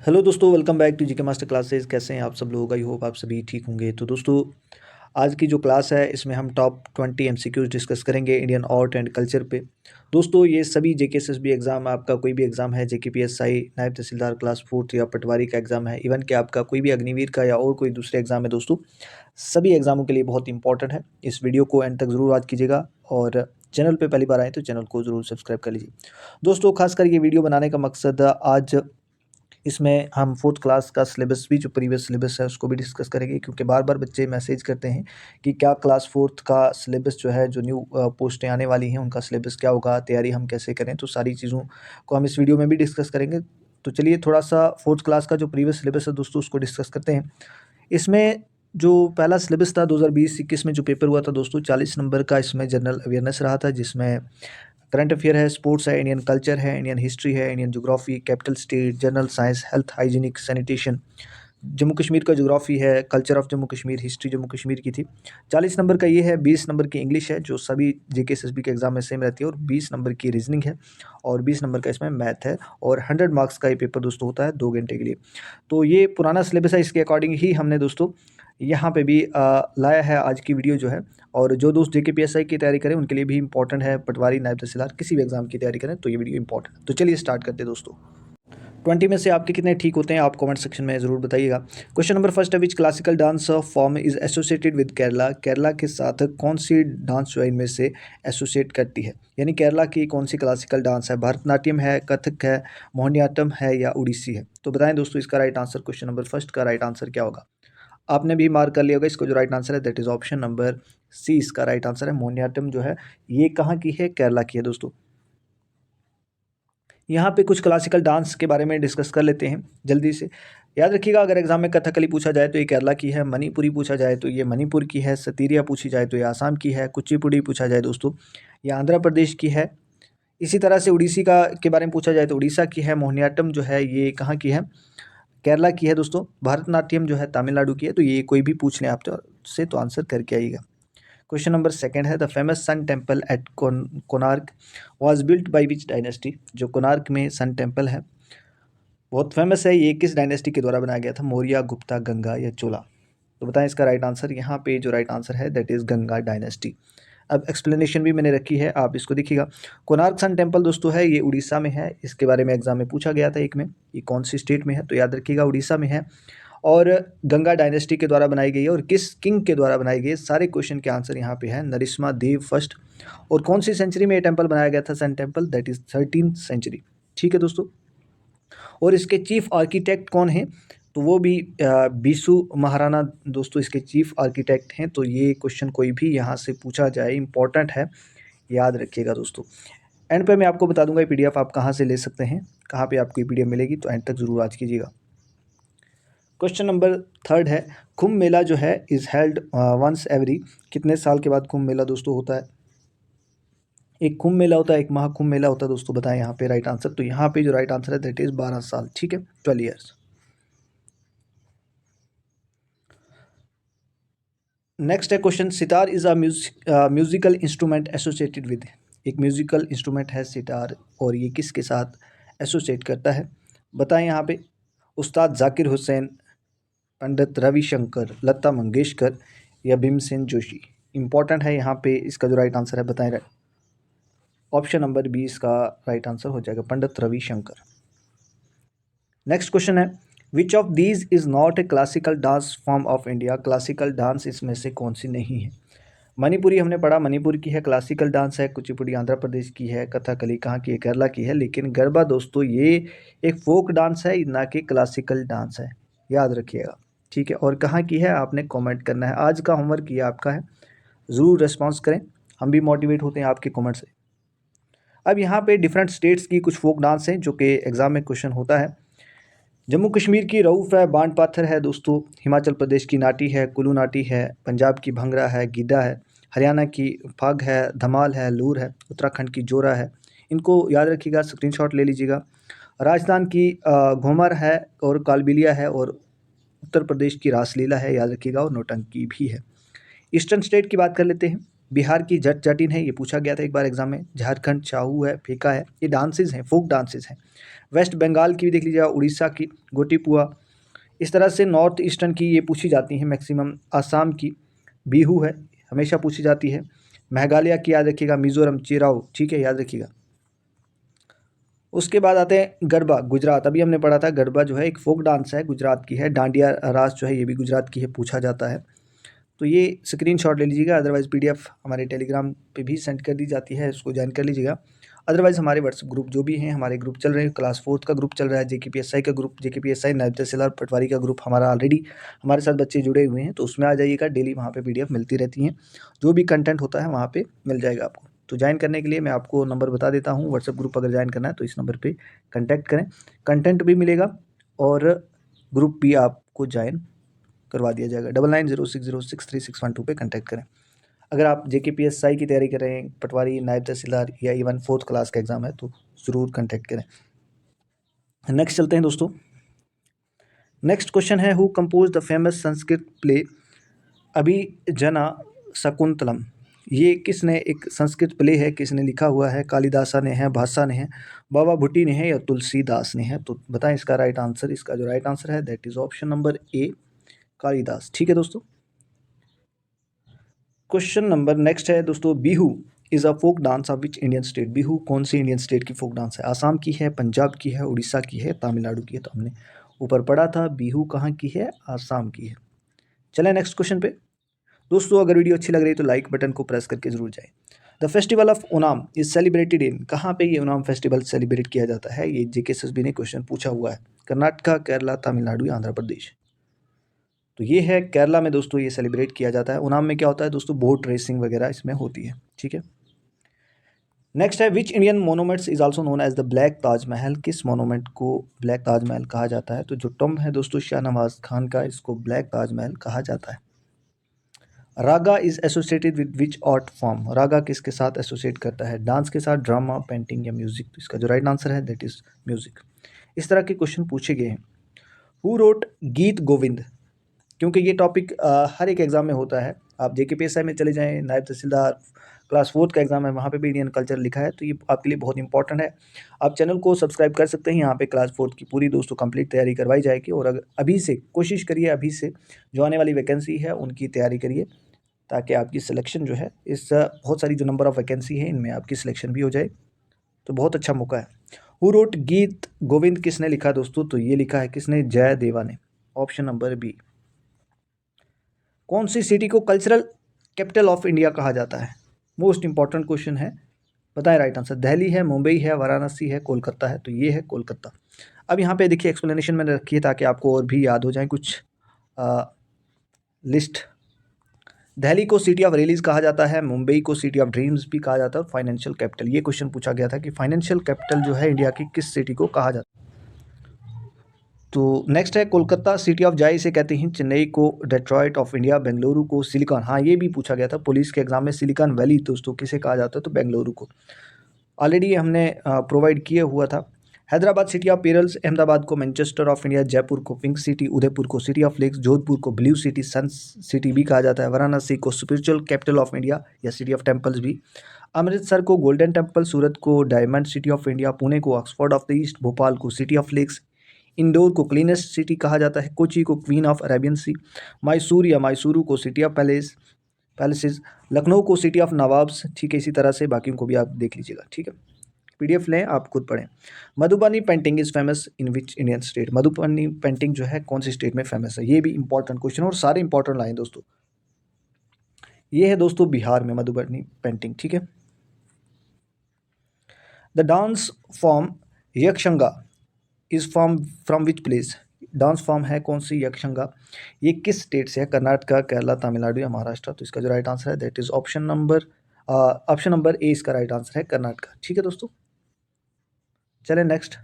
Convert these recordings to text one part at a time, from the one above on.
Hello दोस्तों, welcome back to GK master classes. कैसे हैं आप सब लोग? आई होप आप सभी ठीक होंगे। तो दोस्तों, आज की जो क्लास है इसमें हम टॉप 20 एमसीक्यूज डिस्कस करेंगे इंडियन आर्ट एंड कल्चर पे। दोस्तों, ये सभी जेके एसएसबी एग्जाम, आपका कोई भी एग्जाम है, जेके पीएसआई, नायब तहसीलदार क्लास 4 या पटवारी का एग्जाम है, इवन कि आपका कोई भी अग्निवीर का या और कोई दूसरे एग्जाम है दोस्तों, सभी एग्जामों के लिए बहुत इंपॉर्टेंट है। इस वीडियो को एंड तक ज़रूर वॉच कीजिएगा और चैनल पे पहली बार आए तो चैनल को ज़रूर सब्सक्राइब कर लीजिए। दोस्तों, खासकर ये वीडियो बनाने का मकसद आज इसमें हम फोर्थ क्लास का सिलेबस भी, जो प्रीवियस सिलेबस है उसको भी डिस्कस करेंगे, क्योंकि बार बार बच्चे मैसेज करते हैं कि क्या क्लास फोर्थ का सिलेबस जो है, जो न्यू पोस्टें आने वाली हैं उनका सिलेबस क्या होगा, तैयारी हम कैसे करें। तो सारी चीज़ों को हम इस वीडियो में भी डिस्कस करेंगे। तो चलिए थोड़ा सा फोर्थ क्लास का जो प्रीवियस सिलेबस है दोस्तों उसको डिस्कस करते हैं। इसमें जो पहला सिलेबस था 2020-21 में जो पेपर हुआ था दोस्तों, 40 नंबर का इसमें जनरल अवेयरनेस रहा था, जिसमें करंट अफेयर है, स्पोर्ट्स है, इंडियन कल्चर है, इंडियन हिस्ट्री है, Indian geography, capital state, general science, health, hygienic, sanitation, Jammu Kashmir का ज्योग्राफी है, culture of Jammu Kashmir, history Jammu Kashmir की थी। 40 नंबर का ये है, 20 नंबर की इंग्लिश है जो सभी जेके एसएसबी के एग्जाम में सेम रहती है, और 20 नंबर की रीजनिंग है, और 20 नंबर का इसमें मैथ है, और 100 मार्क्स का ये पेपर दोस्तों होता है 2 घंटे के लिए। तो ये पुराना सिलेबस है, इसके अकॉर्डिंग ही हमने दोस्तों यहाँ पे भी लाया है आज की वीडियो जो है। और जो दोस्त जेके पीएसआई की तैयारी करें उनके लिए भी इंपॉर्टेंट है, पटवारी, नायब तहसीलदार, किसी भी एग्जाम की तैयारी करें तो ये वीडियो इंपॉर्टेंट है। तो चलिए स्टार्ट करते हैं दोस्तों। 20 में से आपके कितने ठीक होते हैं आप कमेंट सेक्शन में ज़रूर बताइएगा। क्वेश्चन नंबर फर्स्ट है, which classical dance form is associated with Kerala. Kerala के साथ कौन सी डांस जो है इनमें से एसोसिएट करती है, यानी केरला की कौन सी क्लासिकल डांस है? भरतनाट्यम है, कथक है, मोहिनीअट्टम है, या उड़ीसी है? तो बताएं दोस्तों इसका right answer. Question number first का राइट आंसर क्या होगा? आपने भी मार्क कर लिया होगा इसको। जो राइट आंसर है that is option number C, इसका राइट आंसर है। मोहिनीअट्टम जो है ये कहाँ की है? केरला की है दोस्तों। यहाँ पे कुछ क्लासिकल डांस के बारे में डिस्कस कर लेते हैं जल्दी से। याद रखिएगा, अगर एग्जाम में कथकली पूछा जाए तो ये केरला की है, मणिपुरी पूछा जाए तो ये मणिपुर की है, सतीरिया पूछी जाए तो ये आसाम की है, कुचिपुड़ी पूछा जाए दोस्तों ये आंध्र प्रदेश की है। इसी तरह से उड़ीसी का के बारे में पूछा जाए तो उड़ीसा की है। मोहिनीअट्टम जो है ये कहाँ की है? केरला की है दोस्तों। भरतनाट्यम जो है तमिलनाडु की है। तो ये कोई भी पूछ लें आपसे तो आंसर करके आइएगा। क्वेश्चन नंबर सेकंड है, the famous sun temple at Konark was built by which dynasty. जो कोणार्क में सन टेम्पल है बहुत फेमस है, ये किस डायनेस्टी के द्वारा बनाया गया था? मौर्य, गुप्ता, गंगा या चोला? तो बताएं इसका राइट आंसर। यहाँ पे जो राइट आंसर है दैट इज गंगा डायनेस्टी। अब एक्सप्लेनेशन भी मैंने रखी है, आप इसको देखिएगा। कोणार्क सन टेम्पल दोस्तों है ये उड़ीसा में है। इसके बारे में एग्जाम में पूछा गया था एक में, ये कौन सी स्टेट में है? तो याद रखिएगा उड़ीसा में है, और गंगा डायनेस्टी के द्वारा बनाई गई है। और किस किंग के द्वारा बनाई गई है? सारे क्वेश्चन के आंसर यहाँ पे है, नरसिम्हा देव फर्स्ट। और कौन सी सेंचुरी में ये टेम्पल बनाया गया था sun temple? That is 13th century. ठीक है दोस्तों। और इसके चीफ आर्किटेक्ट कौन है? तो वो भी बीसू महाराणा दोस्तों इसके चीफ आर्किटेक्ट हैं। तो ये क्वेश्चन कोई भी यहाँ से पूछा जाए इंपॉर्टेंट है, याद रखिएगा दोस्तों। एंड पे मैं आपको बता दूंगा ये पीडीएफ आप कहाँ से ले सकते हैं, कहाँ पे आपको ये पीडीएफ मिलेगी, तो एंड तक जरूर आज कीजिएगा। क्वेश्चन नंबर थर्ड है, कुंभ मेला जो है इज हेल्ड वंस एवरी। कितने साल के बाद कुंभ मेला दोस्तों होता है? एक कुंभ मेला होता है, एक महाकुंभ मेला होता है दोस्तों। बताएं यहाँ पे राइट आंसर। तो यहाँ पे जो राइट आंसर है दैट इज 12 साल। ठीक है, 12 ईयर्स। नेक्स्ट है question, sitar is a musical instrument associated with. एक म्यूजिकल इंस्ट्रूमेंट है सितार, और ये किसके साथ एसोसिएट करता है? बताएं यहाँ पे। उस्ताद जाकिर हुसैन, पंडित रविशंकर, लता मंगेशकर, या भीमसेन जोशी? इंपॉर्टेंट है यहाँ पे, इसका जो राइट आंसर है बताएं। ऑप्शन नंबर बी इसका राइट आंसर हो जाएगा, पंडित रविशंकर। नेक्स्ट क्वेश्चन है, which of these is not a classical dance form of India. Classical dance इसमें से कौन सी नहीं है? मणिपुरी हमने पढ़ा, मणिपुर की है, क्लासिकल डांस है। कुचिपुड़ी आंध्र प्रदेश की है। कथकली कहाँ की है? केरला की है। लेकिन गरबा दोस्तों ये एक फोक डांस है, ना कि क्लासिकल डांस है, याद रखिएगा। ठीक है, और कहाँ की है आपने कमेंट करना है। आज का होमवर्क ये आपका है, ज़रूर रिस्पॉन्स करें, हम भी मोटिवेट होते हैं आपके कमेंट से। अब यहाँ पे डिफरेंट स्टेट्स की कुछ फोक डांस हैं जो कि एग्जाम में क्वेश्चन होता है। जम्मू कश्मीर की रऊफ़ है, बांड पाथर है दोस्तों। हिमाचल प्रदेश की नाटी है, कुल्लू नाटी है। पंजाब की भंगड़ा है, गिद्धा है। हरियाणा की फाग है, धमाल है, लूर है। उत्तराखंड की जोरा है। इनको याद रखिएगा, स्क्रीनशॉट ले लीजिएगा। राजस्थान की घूमर है और कालबिलिया है। और उत्तर प्रदेश की रासलीला है, याद रखिएगा, और नौटंकी भी है। ईस्टर्न स्टेट की बात कर लेते हैं। बिहार की जट जटिन है, ये पूछा गया था एक बार एग्जाम में। झारखंड चाहू है, फेका है, ये डांसेस हैं, फोक डांसेस हैं। वेस्ट बंगाल की भी देख लीजिएगा, उड़ीसा की गोटीपुआ। इस तरह से नॉर्थ ईस्टर्न की ये पूछी जाती हैं मैक्सिमम। आसाम की बिहू है, हमेशा पूछी जाती है। मेघालय की याद रखिएगा, मिजोरम चिराओ, ठीक है, याद रखिएगा। उसके बाद आते हैं गरबा, गुजरात। अभी हमने पढ़ा था गरबा जो है एक फोक डांस है, गुजरात की है। डांडिया रास जो है ये भी गुजरात की है, पूछा जाता है। तो ये स्क्रीनशॉट ले लीजिएगा, अदरवाइज़ पीडीएफ हमारे टेलीग्राम पे भी सेंड कर दी जाती है, उसको ज्वाइन कर लीजिएगा। अदरवाइज़ हमारे व्हाट्सएप ग्रुप जो भी हैं, हमारे ग्रुप चल रहे हैं। क्लास 4th का ग्रुप चल रहा है, जेकेपीएसआई का ग्रुप, जेकेपीएसआई नायब तहसीलदार पटवारी का ग्रुप हमारा ऑलरेडी हमारे साथ बच्चे जुड़े हुए हैं, तो उसमें आ जाइएगा। डेली वहाँ पे पीडीएफ मिलती रहती हैं, जो भी कंटेंट होता है वहाँ पे मिल जाएगा आपको। तो ज्वाइन करने के लिए मैं आपको नंबर बता देता हूँ। व्हाट्सएप ग्रुप अगर ज्वाइन करना है तो इस नंबर पर कॉन्टैक्ट करें, कंटेंट भी मिलेगा और ग्रुप भी आपको ज्वाइन करवा दिया जाएगा। 9906063612 पे कांटेक्ट करें। अगर आप जेकेपीएसआई की तैयारी कर रहे हैं, पटवारी, नायब तहसीलदार या इवन 4th क्लास का एग्जाम है, तो ज़रूर कांटेक्ट करें। नेक्स्ट चलते हैं दोस्तों। नेक्स्ट क्वेश्चन है, who compose the famous Sanskrit play Abhijnana Shakuntalam. ये किसने, एक संस्कृत प्ले है, किसने लिखा हुआ है? कालिदासा ने है, भाषा ने है, बाबा भुट्टी ने है या तुलसीदास ने है? तो बताएं इसका राइट आंसर। इसका जो राइट आंसर है that is option number A, Kalidas. ठीक है दोस्तों। क्वेश्चन नंबर नेक्स्ट है दोस्तों, Bihu is a folk dance of which Indian state. Bihu कौन सी इंडियन स्टेट की फोक डांस है? आसाम की है, पंजाब की है, उड़ीसा की है, तमिलनाडु की है। तो हमने ऊपर पढ़ा था बिहू कहाँ की है, आसाम की है। चलें नेक्स्ट क्वेश्चन पे। दोस्तों अगर वीडियो अच्छी लग रही है तो लाइक बटन को प्रेस करके जरूर जाएं। The festival of Onam is celebrated in, कहाँ पे ये ओनाम फेस्टिवल सेलिब्रेट किया जाता है? ये जेकेएसएसबी ने क्वेश्चन पूछा हुआ है। कर्नाटका, केरला, तमिलनाडु या आंध्र प्रदेश? तो ये है केरला में दोस्तों, ये सेलिब्रेट किया जाता है। ओनाम में क्या होता है दोस्तों, बोट रेसिंग वगैरह इसमें होती है। ठीक है। नेक्स्ट है, which Indian monuments is also known as the black Taj Mahal. किस मोनूमेंट को ब्लैक ताजमहल कहा जाता है? तो जो टॉम्ब है दोस्तों शाहनवाज खान का, इसको ब्लैक ताजमहल कहा जाता है। Raga is associated with which art form. Raga किसके साथ एसोसिएट करता है? डांस के साथ, ड्रामा, पेंटिंग या म्यूजिक? तो इसका जो राइट आंसर है दैट इज म्यूजिक। इस तरह के क्वेश्चन पूछे गए हैं। हु रोट गीत गोविंद, क्योंकि ये टॉपिक हर एक एग्जाम में होता है। आप जेकेपीएसआई में चले जाएं, नायब तहसीलदार क्लास 4th का एग्जाम है, वहाँ पे भी इंडियन कल्चर लिखा है, तो ये आपके लिए बहुत इंपॉर्टेंट है। आप चैनल को सब्सक्राइब कर सकते हैं। यहाँ पे क्लास 4th की पूरी दोस्तों कंप्लीट तैयारी करवाई जाएगी। और अगर अभी से कोशिश करिए, अभी से जो आने वाली वैकेंसी है उनकी तैयारी करिए, ताकि आपकी सिलेक्शन जो है इस बहुत सारी जो नंबर ऑफ वैकेंसी है इनमें आपकी सिलेक्शन भी हो जाए, तो बहुत अच्छा मौका है। हु रोट गीत गोविंद किसने लिखा दोस्तों? तो ये लिखा है किसने? जयदेवा ने। Option number B. कौन सी सिटी को कल्चरल कैपिटल ऑफ इंडिया कहा जाता है? मोस्ट इंपॉर्टेंट क्वेश्चन है, बताएं राइट आंसर। दिल्ली है, मुंबई है, वाराणसी है, कोलकाता है? तो ये है कोलकाता। अब यहाँ पे देखिए एक्सप्लेनेशन मैंने रखी है ताकि आपको और भी याद हो जाए कुछ लिस्ट। दिल्ली को सिटी ऑफ रिलीज कहा जाता है, मुंबई को सिटी ऑफ ड्रीम्स भी कहा जाता है, और फाइनेंशियल कैपिटल। ये क्वेश्चन पूछा गया था कि फाइनेंशियल कैपिटल जो है इंडिया की किस सिटी को कहा जाता है? तो नेक्स्ट है कोलकाता सिटी ऑफ जॉय इसे कहते हैं, चेन्नई को डेट्रॉइट ऑफ इंडिया, बेंगलुरु को सिलिकॉन। हाँ ये भी पूछा गया था पुलिस के एग्जाम में, सिलिकॉन वैली दोस्तों किसे कहा जाता है? तो बेंगलुरु को। ऑलरेडी हमने प्रोवाइड किया हुआ था। Hyderabad city of perils, Ahmedabad को मैनचेस्टर ऑफ इंडिया, जयपुर को पिंक सिटी, उदयपुर को सिटी ऑफ लेक्स, जोधपुर को ब्लू सिटी, सन सिटी भी कहा जाता है, वाराणसी को स्पिरिचुअल कैपिटल ऑफ इंडिया या सिटी ऑफ टेम्पल्स भी, अमृतसर को गोल्डन टेम्पल, सूरत को diamond city of India, Pune को Oxford of the East, Bhopal को सिटी ऑफ लेक्स, इंदौर को क्लीनेस्ट सिटी कहा जाता है, कोची को क्वीन ऑफ अरेबियन सी, मैसूर या मैसूरू को सिटी ऑफ पैलेसेस, लखनऊ को सिटी ऑफ नवाब्स। ठीक है, इसी तरह से बाकियों को भी आप देख लीजिएगा। ठीक है, पीडीएफ लें, आप खुद पढ़ें। Madhubani painting is famous in which Indian state. Madhubani painting जो है कौन सी स्टेट में फेमस है? ये भी इंपॉर्टेंट क्वेश्चन, और सारे इंपॉर्टेंट लाइन दोस्तों। ये है दोस्तों बिहार में मधुबनी पेंटिंग। ठीक है। The dance form Yakshagana is form from which place. Dance form है कौन सी यक्षंगा, ये किस स्टेट से है? कर्नाटका, केरला, तमिलनाडु या महाराष्ट्र? तो इसका जो राइट आंसर है दैट इज ऑप्शन नंबर ए, इसका राइट आंसर है कर्नाटका। ठीक है दोस्तों। चलें नेक्स्ट।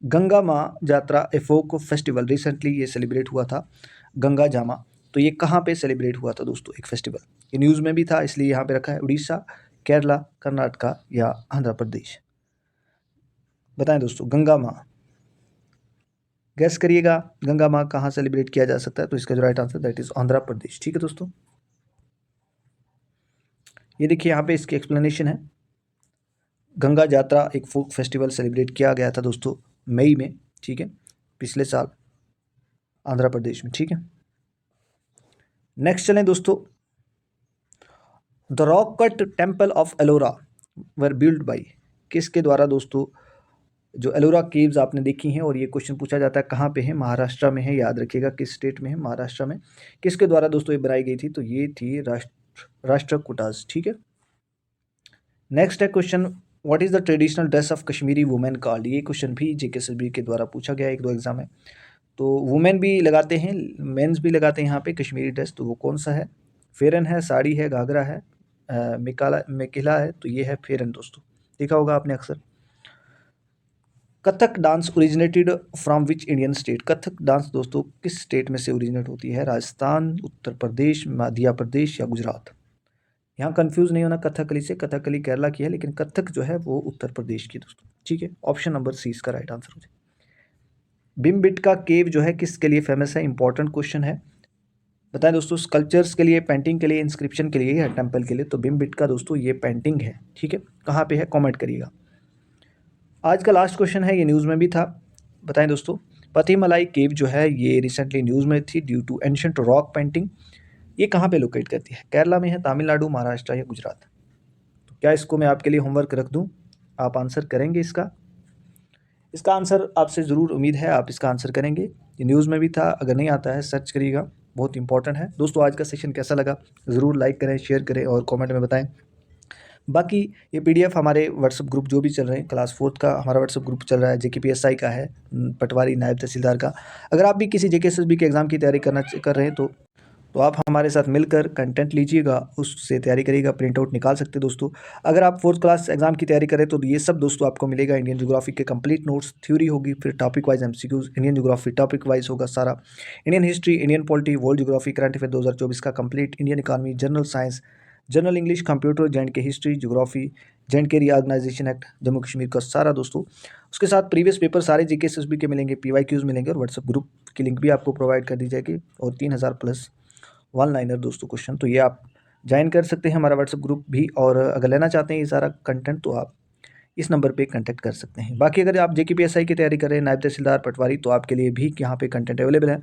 गंगा माँ यात्रा ए फोक फेस्टिवल, रिसेंटली ये सेलिब्रेट हुआ था, गंगा जामा। तो ये कहाँ पे सेलिब्रेट हुआ था दोस्तों एक फेस्टिवल? ये न्यूज़ में भी था इसलिए यहाँ पे रखा है। उड़ीसा, केरला, कर्नाटका या आंध्र प्रदेश? बताएं दोस्तों, गंगा माँ गैस करिएगा, गंगा माँ कहाँ सेलिब्रेट किया जा सकता है? तो इसका जो right answer that is Andhra Pradesh. ठीक है दोस्तों। ये देखिए यहाँ पे इसकी एक्सप्लेनेशन है। गंगा यात्रा एक फोक फेस्टिवल सेलिब्रेट किया गया था दोस्तों मई में, ठीक है, पिछले साल आंध्र प्रदेश में, ठीक है। नेक्स्ट चलें दोस्तों, the rock cut temple of Ellora were build by, किसके द्वारा दोस्तों? जो एलोरा केव्स आपने देखी हैं, और ये क्वेश्चन पूछा जाता है कहाँ पे है, महाराष्ट्र में है, याद रखिएगा किस स्टेट में है, महाराष्ट्र में। किसके द्वारा दोस्तों ये बनाई गई थी? तो ये थी राष्ट्रकूटास, ठीक है। नेक्स्ट है question, what is the traditional dress of Kashmiri women called? ये क्वेश्चन भी जीके के द्वारा पूछा गया एक दो एग्जाम में। तो वुमेन भी लगाते हैं, मेंस भी लगाते हैं यहाँ पे कश्मीरी ड्रेस, तो वो कौन सा है? फेरन है, साड़ी है, घाघरा है, मेखला है, तो ये है फेरन दोस्तों, देखा होगा आपने अक्सर। Kathak dance originated from which Indian state? Kathak dance दोस्तों किस स्टेट में से ओरिजिनेट होती है? राजस्थान, उत्तर प्रदेश, मध्य प्रदेश या गुजरात? यहाँ कंफ्यूज नहीं होना कथकली से, कथकली केरला की है, लेकिन कथक जो है वो उत्तर प्रदेश की दोस्तों, ठीक है। ऑप्शन नंबर सी इसका राइट आंसर हो जाए। बिम्बिटका केव जो है किसके लिए फेमस है? इंपॉर्टेंट क्वेश्चन है, बताएं दोस्तों। स्कल्पचर्स के लिए, पेंटिंग के लिए, इंस्क्रिप्शन के लिए या टेम्पल के लिए? तो बिम्बिटका दोस्तों ये पेंटिंग है, ठीक है। कहाँ पे है कमेंट करिएगा। आज का लास्ट क्वेश्चन है, ये न्यूज़ में भी था, बताएं दोस्तों। पथिमलाई केव जो है ये रिसेंटली न्यूज़ में थी due to ancient rock painting, ये कहाँ पे लोकेट करती है? केरला में है, तमिलनाडु, महाराष्ट्र या गुजरात? तो क्या इसको मैं आपके लिए होमवर्क रख दूँ, आप आंसर करेंगे इसका? इसका आंसर आपसे ज़रूर उम्मीद है आप इसका आंसर करेंगे, ये न्यूज़ में भी था, अगर नहीं आता है सर्च करिएगा, बहुत इंपॉर्टेंट है दोस्तों। आज का सेशन कैसा लगा ज़रूर लाइक करें, शेयर करें और कमेंट में बताएं। बाकी ये पीडीएफ हमारे व्हाट्सएप ग्रुप जो भी चल रहे हैं, क्लास 4th का हमारा व्हाट्सएप ग्रुप चल रहा है, जेकेपीएसआई का है, पटवारी नायब तहसीलदार का। अगर आप भी किसी जेकेएसएसबी के एग्ज़ाम की तैयारी कर रहे हैं तो आप हमारे साथ मिलकर कंटेंट लीजिएगा, उससे तैयारी करिएगा, प्रिंट आउट निकाल सकते हैं दोस्तों। अगर आप 4th क्लास एग्जाम की तैयारी करें तो ये सब दोस्तों आपको मिलेगा। इंडियन ज्योग्राफी के कंप्लीट नोट्स, थ्योरी होगी, फिर topic wise MCQs, Indian geography topic wise होगा सारा, Indian history, Indian polity, world geography, current affair 2024 का complete, Indian economy, general science, general English, computer, J and K history, geography, J and K reorganisation act, Jammu Kashmir का सारा दोस्तों। उसके साथ प्रीवियस पेपर सारे जीकेएसएसबी के मिलेंगे, पीवाईक्यूज मिलेंगे, और व्हाट्सएप ग्रुप की लिंक भी आपको प्रोवाइड कर दी जाएगी, और 3000 प्लस वन लाइनर दोस्तों क्वेश्चन, तो ये आप ज्वाइन कर सकते हैं हमारा व्हाट्सएप ग्रुप भी। और अगर लेना चाहते हैं ये सारा कंटेंट तो आप इस नंबर पे कांटेक्ट कर सकते हैं। बाकी अगर आप जेकेपीएसआई की तैयारी कर रहे हैं, नायब तहसीलदार, पटवारी, तो आपके लिए भी यहाँ पे कंटेंट अवेलेबल है।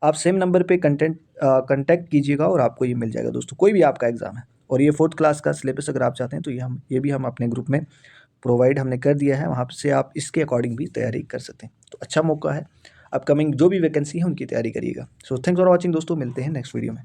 आप सेम नंबर पे कंटेक्ट कीजिएगा और आपको ये मिल जाएगा दोस्तों, कोई भी आपका एग्जाम है। और ये 4th क्लास का सिलेबस अगर आप चाहते हैं तो ये भी हम अपने ग्रुप में प्रोवाइड हमने कर दिया है, वहाँ से आप इसके अकॉर्डिंग भी तैयारी कर सकते हैं। तो अच्छा मौका है, अपकमिंग जो भी वैकेंसी है उनकी तैयारी करिएगा। सो थैंक्स फॉर वॉचिंग दोस्तों, मिलते हैं नेक्स्ट वीडियो में।